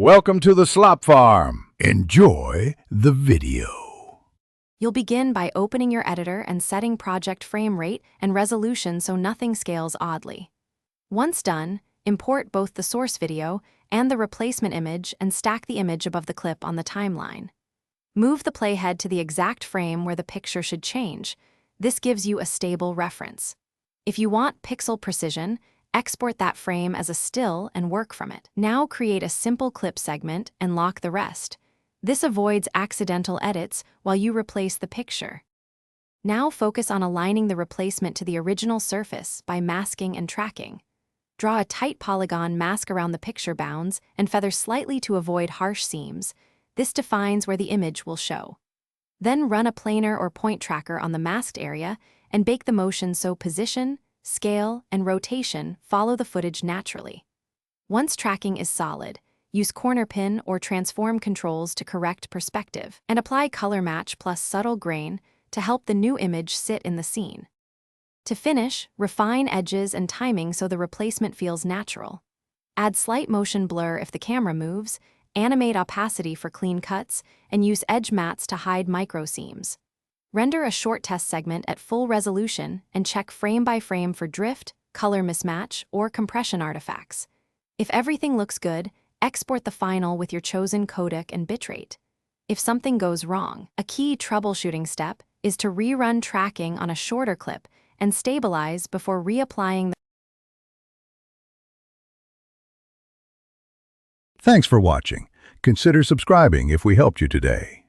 Welcome to the Slop Farm. Enjoy the video. You'll begin by opening your editor and setting project frame rate and resolution so nothing scales oddly. Once done, import both the source video and the replacement image and stack the image above the clip on the timeline. Move the playhead to the exact frame where the picture should change. This gives you a stable reference. If you want pixel precision, export that frame as a still and work from it. Now create a simple clip segment and lock the rest. This avoids accidental edits while you replace the picture. Now focus on aligning the replacement to the original surface by masking and tracking. Draw a tight polygon mask around the picture bounds and feather slightly to avoid harsh seams. This defines where the image will show. Then run a planer or point tracker on the masked area and bake the motion so position, scale, and rotation follow the footage naturally. Once tracking is solid, use corner pin or transform controls to correct perspective, and apply color match plus subtle grain to help the new image sit in the scene. To finish, refine edges and timing so the replacement feels natural. Add slight motion blur if the camera moves, animate opacity for clean cuts, and use edge mats to hide micro seams. Render a short test segment at full resolution and check frame by frame for drift, color mismatch, or compression artifacts. If everything looks good, export the final with your chosen codec and bitrate. If something goes wrong, a key troubleshooting step is to rerun tracking on a shorter clip and stabilize before reapplying the. Thanks for watching. Consider subscribing if we helped you today.